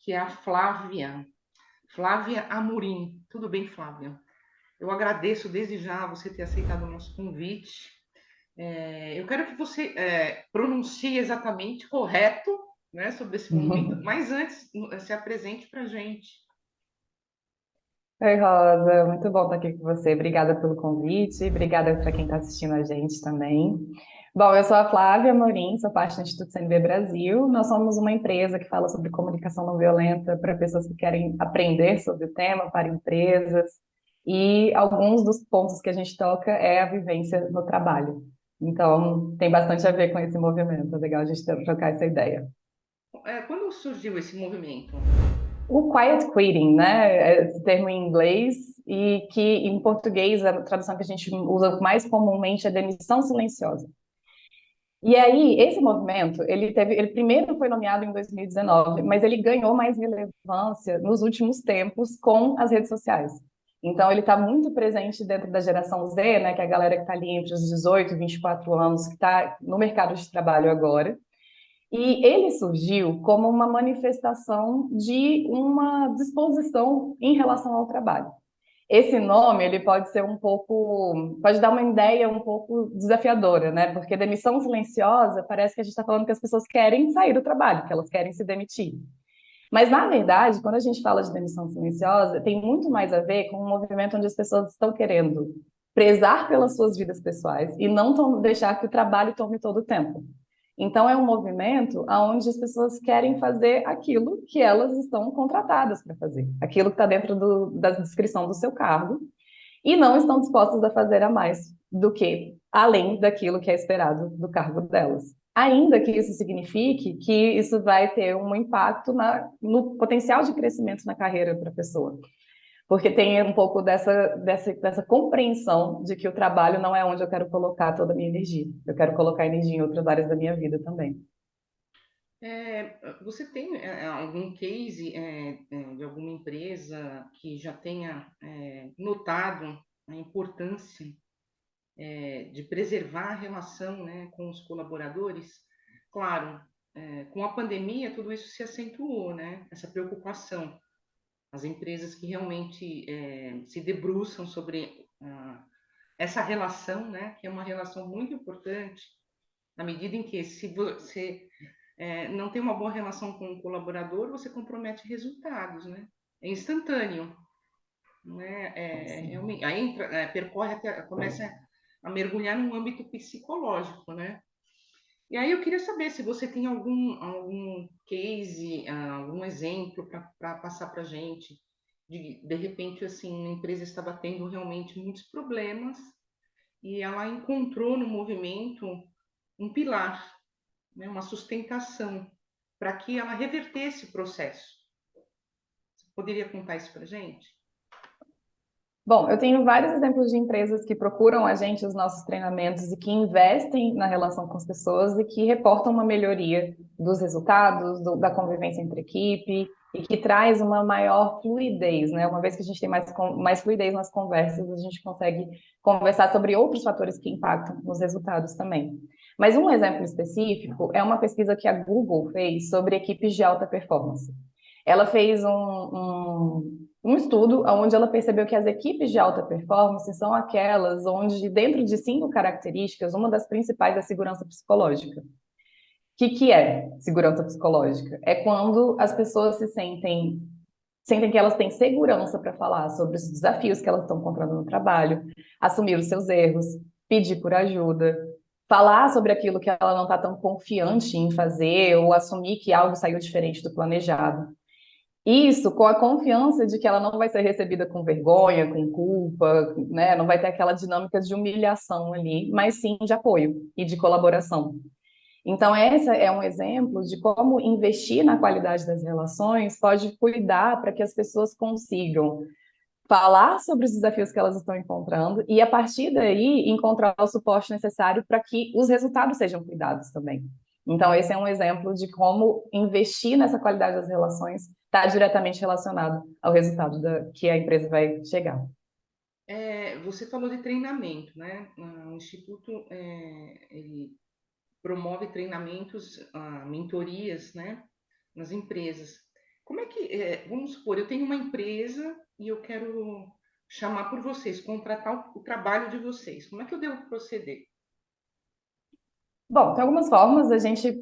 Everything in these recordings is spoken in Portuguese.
que é a Flávia Amorim. Tudo bem, Flávia? Eu agradeço desde já você ter aceitado o nosso convite. Eu quero que você pronuncie exatamente correto, né, sobre esse momento, mas antes se apresente para a gente. Oi, Rosa, muito bom estar aqui com você. Obrigada pelo convite, obrigada para quem está assistindo a gente também. Bom, eu sou a Flávia Amorim, sou parte do Instituto CNB Brasil. Nós somos uma empresa que fala sobre comunicação não violenta para pessoas que querem aprender sobre o tema, para empresas. E alguns dos pontos que a gente toca é a vivência no trabalho. Então, tem bastante a ver com esse movimento. É legal a gente trocar essa ideia. Quando surgiu esse movimento? O quiet quitting, né, é esse termo em inglês, e que em português a tradução que a gente usa mais comumente é demissão silenciosa. E aí, esse movimento, ele primeiro foi nomeado em 2019, mas ele ganhou mais relevância nos últimos tempos com as redes sociais. Então, ele está muito presente dentro da geração Z, né, que é a galera que está ali entre os 18 e 24 anos, que está no mercado de trabalho agora. E ele surgiu como uma manifestação de uma disposição em relação ao trabalho. Esse nome, ele pode ser um pouco, pode dar uma ideia um pouco desafiadora, né? Porque demissão silenciosa parece que a gente está falando que as pessoas querem sair do trabalho, que elas querem se demitir. Mas, na verdade, quando a gente fala de demissão silenciosa, tem muito mais a ver com um movimento onde as pessoas estão querendo prezar pelas suas vidas pessoais e não deixar que o trabalho tome todo o tempo. Então, é um movimento onde as pessoas querem fazer aquilo que elas estão contratadas para fazer, aquilo que está dentro da descrição do seu cargo, e não estão dispostas a fazer a mais do que além daquilo que é esperado do cargo delas. Ainda que isso signifique que isso vai ter um impacto no potencial de crescimento na carreira para a pessoa. Porque tem um pouco dessa compreensão de que o trabalho não é onde eu quero colocar toda a minha energia. Eu quero colocar energia em outras áreas da minha vida também. Você tem algum case de alguma empresa que já tenha notado a importância de preservar a relação, né, com os colaboradores? Claro, com a pandemia tudo isso se acentuou, né? Essa preocupação. As empresas que realmente se debruçam sobre essa relação, né, que é uma relação muito importante, na medida em que se você não tem uma boa relação com o colaborador, você compromete resultados, né? É instantâneo, né? Realmente, aí entra, percorre até, começa a mergulhar num âmbito psicológico, né? E aí eu queria saber se você tem algum case, algum exemplo para passar para a gente, de repente, assim, a empresa estava tendo realmente muitos problemas e ela encontrou no movimento um pilar, né, uma sustentação para que ela revertesse o processo. Você poderia contar isso para a gente? Bom, eu tenho vários exemplos de empresas que procuram a gente, os nossos treinamentos, e que investem na relação com as pessoas e que reportam uma melhoria dos resultados, da convivência entre equipe, e que traz uma maior fluidez, né? Uma vez que a gente tem mais fluidez nas conversas, a gente consegue conversar sobre outros fatores que impactam nos resultados também. Mas um exemplo específico é uma pesquisa que a Google fez sobre equipes de alta performance. Ela fez um estudo onde ela percebeu que as equipes de alta performance são aquelas onde, dentro de 5 características, uma das principais é a segurança psicológica. O que é segurança psicológica? É quando as pessoas sentem que elas têm segurança para falar sobre os desafios que elas estão encontrando no trabalho, assumir os seus erros, pedir por ajuda, falar sobre aquilo que ela não está tão confiante em fazer ou assumir que algo saiu diferente do planejado. Isso com a confiança de que ela não vai ser recebida com vergonha, com culpa, né? Não vai ter aquela dinâmica de humilhação ali, mas sim de apoio e de colaboração. Então, esse é um exemplo de como investir na qualidade das relações pode cuidar para que as pessoas consigam falar sobre os desafios que elas estão encontrando e, a partir daí, encontrar o suporte necessário para que os resultados sejam cuidados também. Então, esse é um exemplo de como investir nessa qualidade das relações está diretamente relacionado ao resultado que a empresa vai chegar. Você falou de treinamento, né? O Instituto ele promove treinamentos, mentorias, né, nas empresas. Como é que, vamos supor, eu tenho uma empresa e eu quero chamar por vocês, contratar o trabalho de vocês. Como é que eu devo proceder? Bom, tem algumas formas.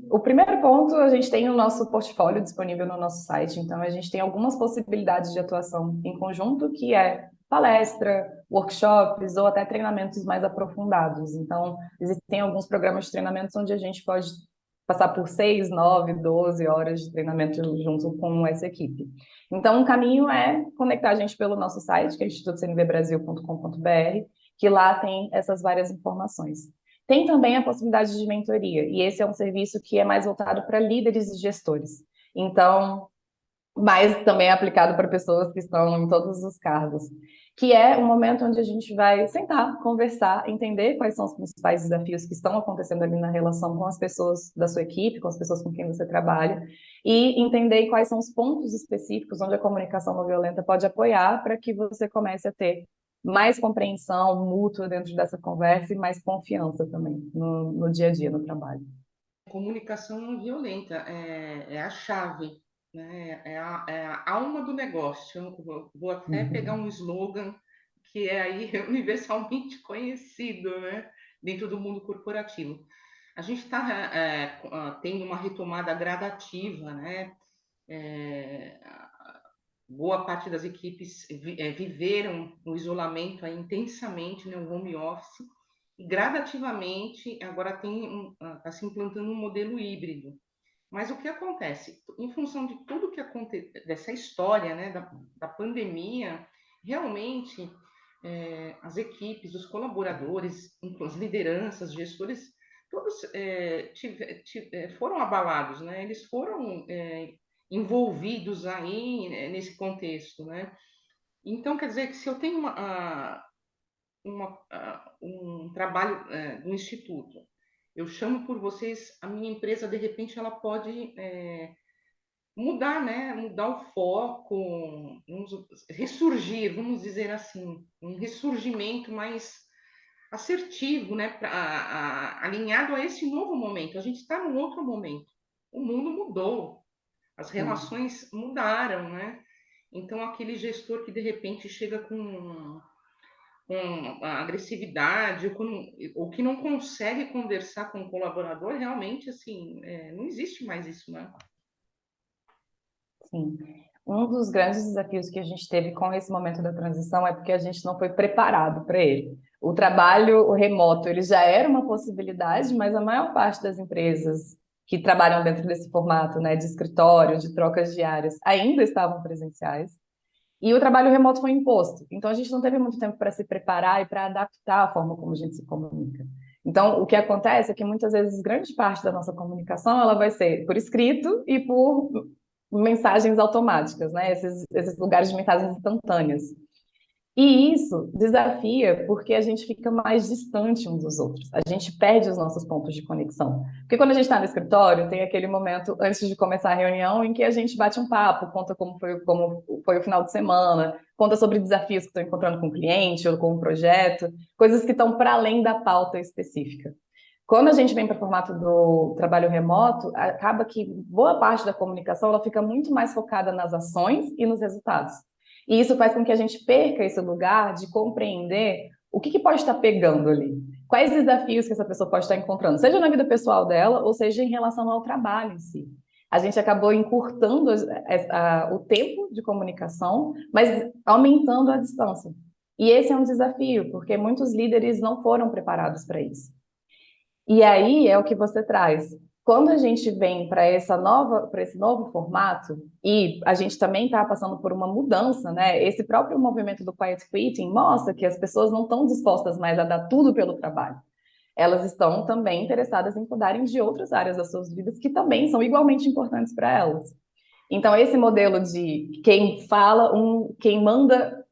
O primeiro ponto, a gente tem o nosso portfólio disponível no nosso site. Então, a gente tem algumas possibilidades de atuação em conjunto, que é palestra, workshops ou até treinamentos mais aprofundados. Então, existem alguns programas de treinamentos onde a gente pode passar por 6, 9, 12 horas de treinamento junto com essa equipe. Então, um caminho é conectar a gente pelo nosso site, que é institutocnvbrasil.com.br, que lá tem essas várias informações. Tem também a possibilidade de mentoria, e esse é um serviço que é mais voltado para líderes e gestores. Então, mas também é aplicado para pessoas que estão em todos os cargos, que é um momento onde a gente vai sentar, conversar, entender quais são os principais desafios que estão acontecendo ali na relação com as pessoas da sua equipe, com as pessoas com quem você trabalha, e entender quais são os pontos específicos onde a comunicação não violenta pode apoiar para que você comece a ter mais compreensão mútua dentro dessa conversa e mais confiança também no dia a dia, no trabalho. Comunicação não violenta é a chave, né? É a alma do negócio. Eu vou até pegar um Uhum. slogan que é aí universalmente conhecido, né? Dentro do mundo corporativo. A gente está tendo uma retomada gradativa, né? É, boa parte das equipes viveram o isolamento aí intensamente no home office e gradativamente agora está se implantando um modelo híbrido. Mas o que acontece? Em função de tudo que aconteceu, dessa história, né, da pandemia, realmente as equipes, os colaboradores, as lideranças, gestores, todos foram abalados, né? Eles foram envolvidos aí nesse contexto, né? Então, quer dizer que se eu tenho um trabalho do instituto, eu chamo por vocês, a minha empresa, de repente, ela pode mudar, né? Mudar o foco, ressurgir, vamos dizer assim, um ressurgimento mais assertivo, né? Alinhado a esse novo momento. A gente está num outro momento. O mundo mudou, as Sim. relações mudaram, né? Então, aquele gestor que de repente chega com agressividade ou que não consegue conversar com o colaborador, realmente, assim, não existe mais isso, né? Sim. Um dos grandes desafios que a gente teve com esse momento da transição é porque a gente não foi preparado para ele. O trabalho o remoto, ele já era uma possibilidade, mas a maior parte das empresas que trabalham dentro desse formato, né, de escritório, de trocas diárias, ainda estavam presenciais. E o trabalho remoto foi imposto. Então a gente não teve muito tempo para se preparar e para adaptar a forma como a gente se comunica. Então, o que acontece é que muitas vezes grande parte da nossa comunicação ela vai ser por escrito e por mensagens automáticas, né? Esses lugares de mensagens instantâneas. E isso desafia porque a gente fica mais distante uns dos outros. A gente perde os nossos pontos de conexão. Porque quando a gente está no escritório, tem aquele momento antes de começar a reunião em que a gente bate um papo, conta como foi o final de semana, conta sobre desafios que estou encontrando com o cliente ou com o projeto, coisas que estão para além da pauta específica. Quando a gente vem para o formato do trabalho remoto, acaba que boa parte da comunicação ela fica muito mais focada nas ações e nos resultados. E isso faz com que a gente perca esse lugar de compreender o que pode estar pegando ali. Quais desafios que essa pessoa pode estar encontrando, seja na vida pessoal dela ou seja em relação ao trabalho em si. A gente acabou encurtando o tempo de comunicação, mas aumentando a distância. E esse é um desafio, porque muitos líderes não foram preparados para isso. E aí é o que você traz. Quando a gente vem para esse novo formato, e a gente também está passando por uma mudança, né? Esse próprio movimento do quiet quitting mostra que as pessoas não estão dispostas mais a dar tudo pelo trabalho. Elas estão também interessadas em cuidarem de outras áreas das suas vidas que também são igualmente importantes para elas. Então, esse modelo de quem fala, quem manda,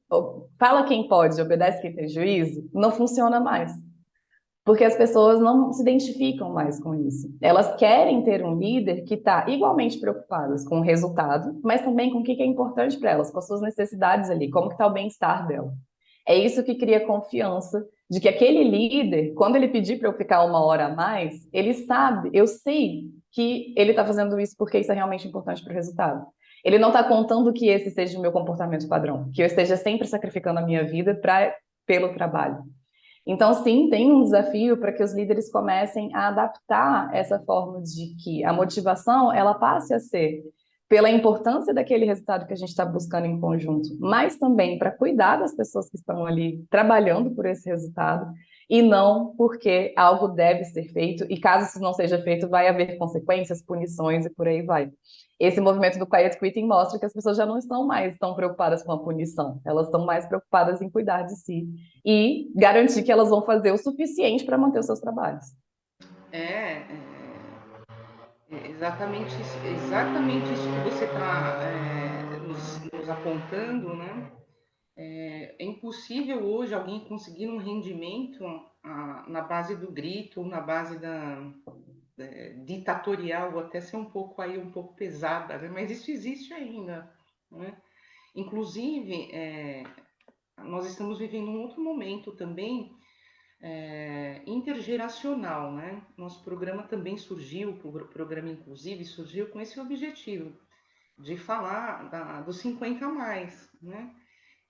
fala quem pode, obedece quem tem juízo, não funciona mais. Porque as pessoas não se identificam mais com isso. Elas querem ter um líder que está igualmente preocupado com o resultado, mas também com o que é importante para elas, com as suas necessidades ali, como que está o bem-estar dela. É isso que cria confiança de que aquele líder, quando ele pedir para eu ficar uma hora a mais, ele sabe, eu sei que ele está fazendo isso porque isso é realmente importante para o resultado. Ele não está contando que esse seja o meu comportamento padrão, que eu esteja sempre sacrificando a minha vida pelo trabalho. Então, sim, tem um desafio para que os líderes comecem a adaptar essa forma de que a motivação ela passe a ser pela importância daquele resultado que a gente está buscando em conjunto, mas também para cuidar das pessoas que estão ali trabalhando por esse resultado e não porque algo deve ser feito e caso isso não seja feito vai haver consequências, punições e por aí vai. Esse movimento do quiet quitting mostra que as pessoas já não estão mais tão preocupadas com a punição, elas estão mais preocupadas em cuidar de si e garantir que elas vão fazer o suficiente para manter os seus trabalhos. É, exatamente isso que você está nos apontando, né? É impossível hoje alguém conseguir um rendimento na base do grito, na base ditatorial, ou até ser um pouco pesada, né? Mas isso existe ainda, né? Inclusive, nós estamos vivendo um outro momento também intergeracional, né? Nosso programa também surgiu, o programa Inclusive surgiu com esse objetivo de falar dos 50 a mais, né?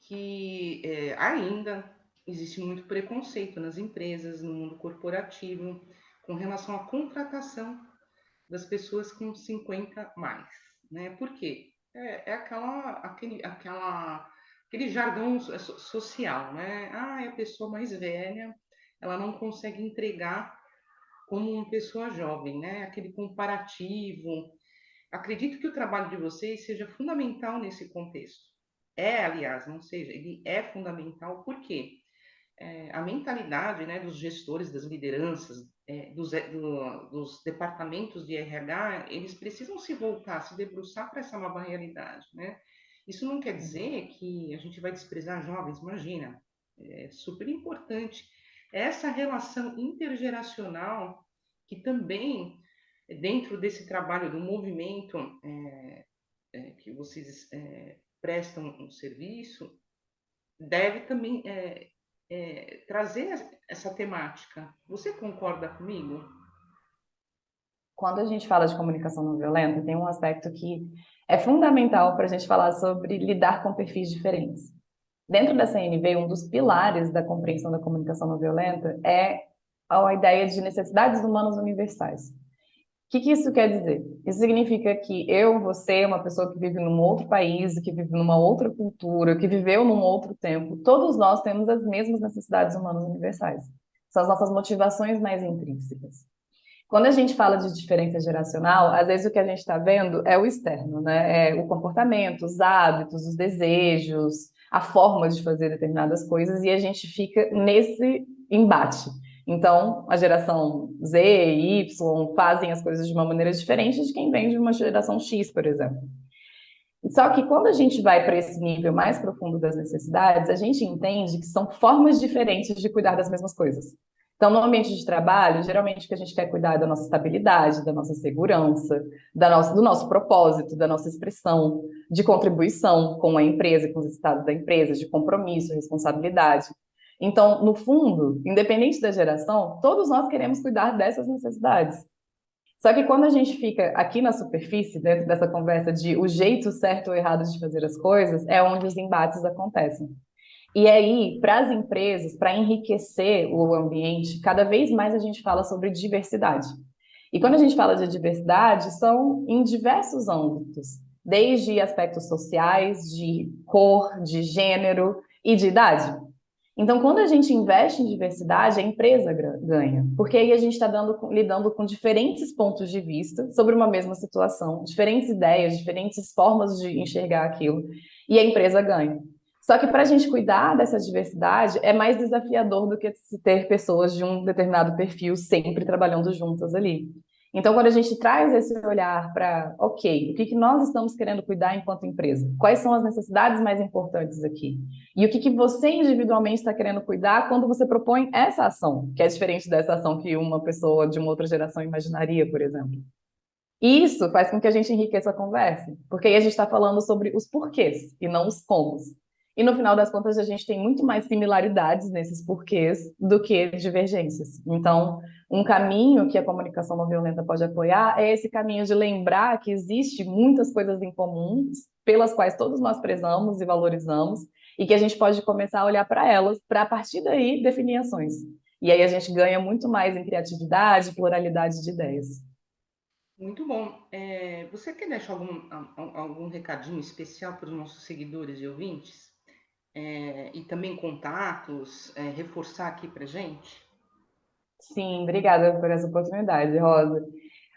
Que ainda existe muito preconceito nas empresas, no mundo corporativo, com relação à contratação das pessoas com 50 mais, né? Por quê? Aquele jargão social, né? Ah, é a pessoa mais velha, ela não consegue entregar como uma pessoa jovem, né? Aquele comparativo. Acredito que o trabalho de vocês seja fundamental nesse contexto. Aliás, não seja, ele é fundamental porque a mentalidade, né, dos gestores, das lideranças, dos departamentos de RH, eles precisam se voltar, se debruçar para essa nova realidade, né? Isso não quer dizer que a gente vai desprezar jovens, imagina, é super importante. Essa relação intergeracional que também, dentro desse trabalho do movimento que vocês prestam um serviço, deve também trazer essa temática. Você concorda comigo? Quando a gente fala de comunicação não violenta, tem um aspecto que é fundamental para a gente falar sobre lidar com perfis diferentes. Dentro da CNV, um dos pilares da compreensão da comunicação não violenta é a ideia de necessidades humanas universais. O que isso quer dizer? Isso significa que eu, você, uma pessoa que vive num outro país, que vive numa outra cultura, que viveu num outro tempo, todos nós temos as mesmas necessidades humanas universais. São as nossas motivações mais intrínsecas. Quando a gente fala de diferença geracional, às vezes o que a gente está vendo é o externo, né? É o comportamento, os hábitos, os desejos, a forma de fazer determinadas coisas, e a gente fica nesse embate. Então, a geração Z e Y fazem as coisas de uma maneira diferente de quem vem de uma geração X, por exemplo. Só que quando a gente vai para esse nível mais profundo das necessidades, a gente entende que são formas diferentes de cuidar das mesmas coisas. Então, no ambiente de trabalho, geralmente o que a gente quer cuidar é da nossa estabilidade, da nossa segurança, do nosso propósito, da nossa expressão, de contribuição com a empresa, com os estados da empresa, de compromisso, responsabilidade. Então, no fundo, independente da geração, todos nós queremos cuidar dessas necessidades. Só que quando a gente fica aqui na superfície, dentro dessa conversa de o jeito certo ou errado de fazer as coisas, é onde os embates acontecem. E aí, para as empresas, para enriquecer o ambiente, cada vez mais a gente fala sobre diversidade. E quando a gente fala de diversidade, são em diversos âmbitos, desde aspectos sociais, de cor, de gênero e de idade. Então, quando a gente investe em diversidade, a empresa ganha, porque aí a gente está lidando com diferentes pontos de vista sobre uma mesma situação, diferentes ideias, diferentes formas de enxergar aquilo, e a empresa ganha. Só que para a gente cuidar dessa diversidade é mais desafiador do que se ter pessoas de um determinado perfil sempre trabalhando juntas ali. Então, quando a gente traz esse olhar para, ok, o que nós estamos querendo cuidar enquanto empresa? Quais são as necessidades mais importantes aqui? E o que você individualmente está querendo cuidar quando você propõe essa ação, que é diferente dessa ação que uma pessoa de uma outra geração imaginaria, por exemplo. Isso faz com que a gente enriqueça a conversa, porque aí a gente está falando sobre os porquês e não os comos. E no final das contas, a gente tem muito mais similaridades nesses porquês do que divergências. Então, um caminho que a comunicação não violenta pode apoiar é esse caminho de lembrar que existe muitas coisas em comum pelas quais todos nós prezamos e valorizamos e que a gente pode começar a olhar para elas, para a partir daí definir ações. E aí a gente ganha muito mais em criatividade, pluralidade de ideias. Muito bom. Você quer deixar algum recadinho especial para os nossos seguidores e ouvintes? E também contatos, reforçar aqui para gente? Sim, obrigada por essa oportunidade, Rosa.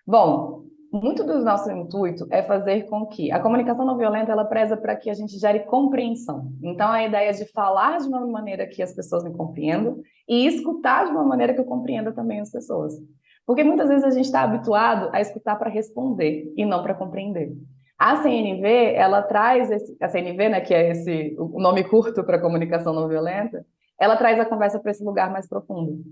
Bom, muito do nosso intuito é fazer com que a comunicação não violenta ela preza para que a gente gere compreensão. Então, a ideia de falar de uma maneira que as pessoas me compreendam e escutar de uma maneira que eu compreenda também as pessoas. Porque muitas vezes a gente está habituado a escutar para responder e não para compreender. A CNV, ela traz a CNV, né, que é o nome curto para comunicação não violenta, ela traz a conversa para esse lugar mais profundo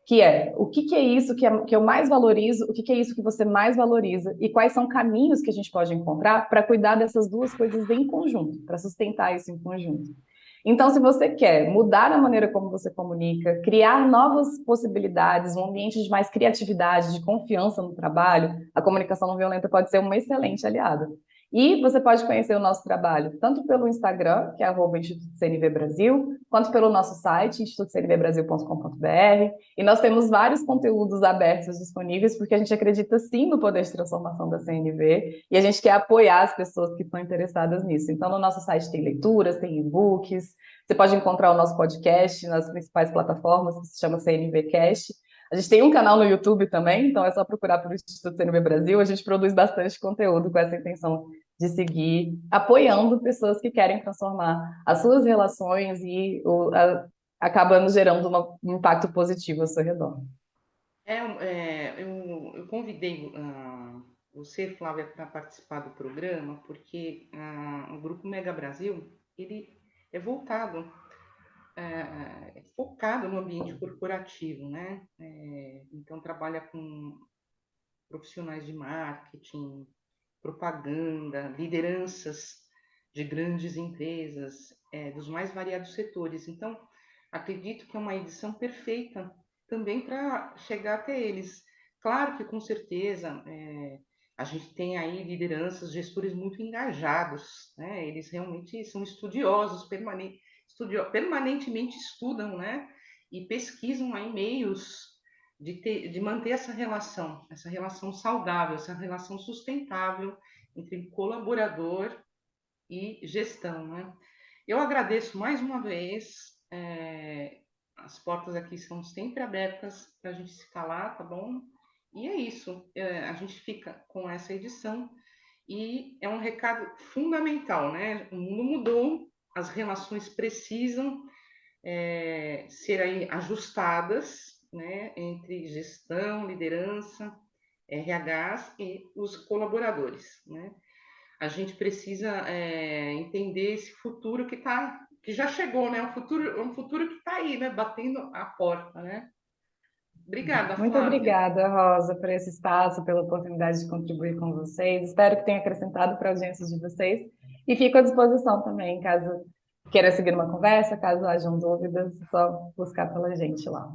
que é o que é isso que eu mais valorizo, o que é isso que você mais valoriza e quais são caminhos que a gente pode encontrar para cuidar dessas duas coisas em conjunto, para sustentar isso em conjunto. Então, se você quer mudar a maneira como você comunica, criar novas possibilidades, um ambiente de mais criatividade, de confiança no trabalho, a comunicação não violenta pode ser uma excelente aliada. E você pode conhecer o nosso trabalho tanto pelo Instagram, que é @Instituto CNV Brasil, quanto pelo nosso site, institutocnvbrasil.com.br. E nós temos vários conteúdos abertos disponíveis, porque a gente acredita sim no poder de transformação da CNV e a gente quer apoiar as pessoas que estão interessadas nisso. Então, no nosso site tem leituras, tem e-books, você pode encontrar o nosso podcast nas principais plataformas, que se chama CNV Cast. A gente tem um canal no YouTube também, então é só procurar pelo Instituto CNV Brasil. A gente produz bastante conteúdo com essa intenção de seguir apoiando pessoas que querem transformar as suas relações e acabando gerando um impacto positivo ao seu redor. Eu convidei você, Flávia, para participar do programa, porque o Grupo Mega Brasil ele é voltado, focado no ambiente corporativo, né? Então trabalha com profissionais de marketing, propaganda, lideranças de grandes empresas, dos mais variados setores. Então, acredito que é uma edição perfeita também para chegar até eles. Claro que, com certeza, a gente tem aí lideranças, gestores muito engajados, né? Eles realmente são estudiosos, permanentemente estudam, né? E pesquisam aí meios de manter essa relação saudável, essa relação sustentável entre colaborador e gestão, né? Eu agradeço mais uma vez, as portas aqui são sempre abertas para a gente se falar, tá bom? E é isso, a gente fica com essa edição e é um recado fundamental, né? O mundo mudou, as relações precisam ser aí ajustadas, né, entre gestão, liderança, RH e os colaboradores, né? A gente precisa entender esse futuro que já chegou, né? Um futuro que está aí, né? Batendo a porta, né? Obrigada, Muito Flávia. obrigada, Rosa, por esse espaço, pela oportunidade de contribuir com vocês. Espero que tenha acrescentado para a audiência de vocês. E fico à disposição também, caso queira seguir uma conversa, caso hajam dúvidas, é só buscar pela gente lá.